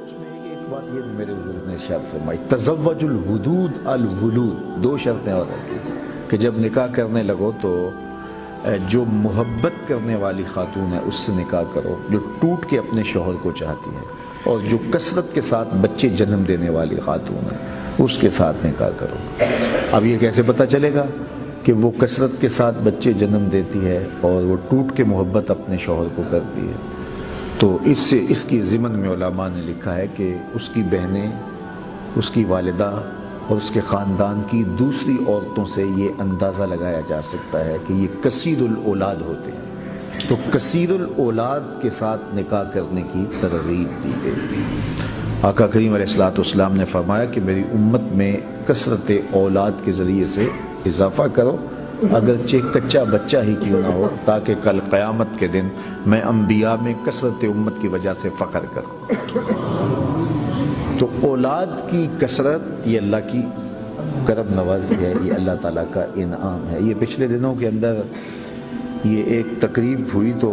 اس میں ایک بات یہ میرے حضور نے ارشاد فرمائی، تزوج الودود الولود، دو شرطیں اور رکھی کہ جب نکاح کرنے لگو تو جو محبت کرنے والی خاتون ہے اس سے نکاح کرو، جو ٹوٹ کے اپنے شوہر کو چاہتی ہے، اور جو کثرت کے ساتھ بچے جنم دینے والی خاتون ہے اس کے ساتھ نکاح کرو۔ اب یہ کیسے پتہ چلے گا کہ وہ کثرت کے ساتھ بچے جنم دیتی ہے اور وہ ٹوٹ کے محبت اپنے شوہر کو کرتی ہے؟ تو اس کی ضمن میں علماء نے لکھا ہے کہ اس کی بہنیں، اس کی والدہ اور اس کے خاندان کی دوسری عورتوں سے یہ اندازہ لگایا جا سکتا ہے کہ یہ کثیر الاولاد ہوتے ہیں، تو کثیر الاولاد کے ساتھ نکاح کرنے کی ترغیب دی گئی۔ آقا کریم علیہ السلام نے فرمایا کہ میری امت میں کثرت اولاد کے ذریعے سے اضافہ کرو، اگرچہ کچا بچہ ہی کیوں نہ ہو، تاکہ کل قیامت کے دن میں انبیاء میں کثرت امت کی وجہ سے فخر کروں۔ تو اولاد کی کثرت یہ اللہ کی کرم نوازی ہے، یہ اللہ تعالیٰ کا انعام ہے۔ یہ پچھلے دنوں کے اندر یہ ایک تقریب ہوئی تو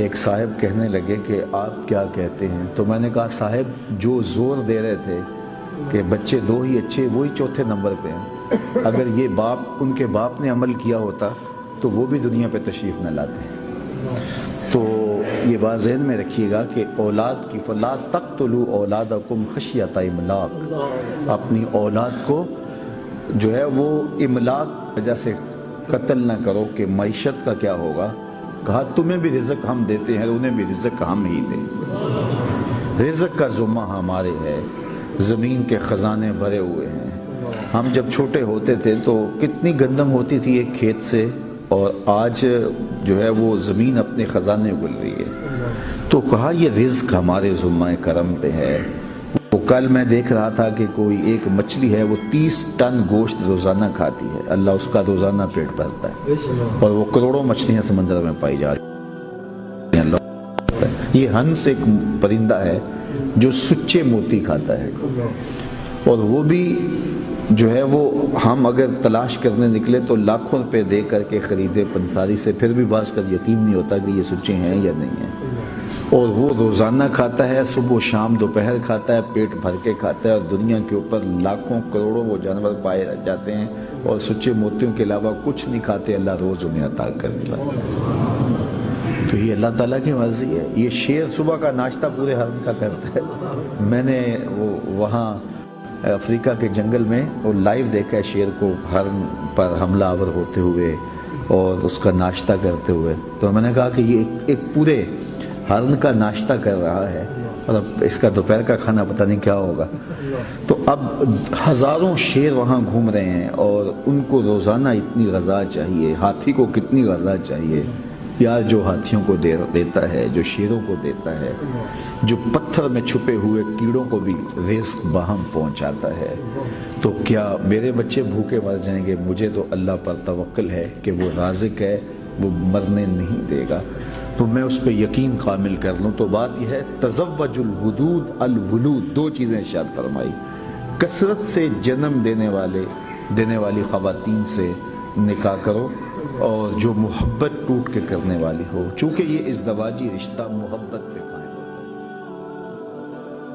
ایک صاحب کہنے لگے کہ آپ کیا کہتے ہیں؟ تو میں نے کہا صاحب جو زور دے رہے تھے کہ بچے دو ہی اچھے، وہی چوتھے نمبر پہ ہیں۔ اگر یہ باپ، ان کے باپ نے عمل کیا ہوتا تو وہ بھی دنیا پہ تشریف نہ لاتے ہیں۔ تو یہ بات ذہن میں رکھیے گا کہ اولاد کی فلا تقتلوا اولادکم خشیۃ املاق، اپنی اولاد کو جو ہے وہ املاق وجہ سے قتل نہ کرو کہ معیشت کا کیا ہوگا۔ کہا تمہیں بھی رزق ہم دیتے ہیں، انہیں بھی رزق ہم ہی دیں۔ رزق کا ذمہ ہمارے ہے، زمین کے خزانے بھرے ہوئے ہیں۔ ہم جب چھوٹے ہوتے تھے تو کتنی گندم ہوتی تھی ایک کھیت سے، اور آج جو ہے وہ زمین اپنے خزانے گل رہی ہے۔ تو کہا یہ رزق ہمارے ذمہ کرم پہ ہے۔ وہ کل میں دیکھ رہا تھا کہ کوئی ایک مچھلی ہے وہ 30 ٹن گوشت روزانہ کھاتی ہے، اللہ اس کا روزانہ پیٹ بھرتا ہے، اور وہ کروڑوں مچھلیاں سمندر میں پائی جا رہی ہیں۔ یہ ہنس ایک پرندہ ہے جو سچے موتی کھاتا ہے، اور وہ بھی جو ہے وہ ہم اگر تلاش کرنے نکلے تو لاکھوں روپے دے کر کے خریدے پنساری سے، پھر بھی بعض کا یقین نہیں ہوتا کہ یہ سچے ہیں یا نہیں ہیں۔ اور وہ روزانہ کھاتا ہے، صبح و شام دوپہر کھاتا ہے، پیٹ بھر کے کھاتا ہے، اور دنیا کے اوپر لاکھوں کروڑوں وہ جانور پائے جاتے ہیں اور سچے موتیوں کے علاوہ کچھ نہیں کھاتے، اللہ روز انہیں عطا کرتا ہے۔ تو یہ اللہ تعالیٰ کی مرضی ہے۔ یہ شیر صبح کا ناشتہ پورے حرم کا کرتا ہے۔ میں نے وہاں افریقہ کے جنگل میں وہ لائیو دیکھا ہے شیر کو حرم پر حملہ آور ہوتے ہوئے اور اس کا ناشتہ کرتے ہوئے۔ تو میں نے کہا کہ یہ ایک پورے حرم کا ناشتہ کر رہا ہے، اور اب اس کا دوپہر کا کھانا پتہ نہیں کیا ہوگا۔ تو اب ہزاروں شیر وہاں گھوم رہے ہیں اور ان کو روزانہ اتنی غذا چاہیے۔ ہاتھی کو کتنی غذا چاہیے یار، جو ہاتھیوں کو دیتا ہے، جو شیروں کو دیتا ہے، جو پتھر میں چھپے ہوئے کیڑوں کو بھی رزق باہم پہنچاتا ہے۔ تو کیا میرے بچے بھوکے مر جائیں گے؟ مجھے تو اللہ پر توکل ہے کہ وہ رازق ہے، وہ مرنے نہیں دے گا، تو میں اس پہ یقین کامل کر لوں۔ تو بات یہ ہے تزوج الودود الولود، دو چیزیں ارشاد فرمائی، کثرت سے جنم دینے والی خواتین سے نکاح کرو، اور جو محبت ٹوٹ کے کرنے والی ہو، چونکہ یہ ازدواجی رشتہ محبت پہ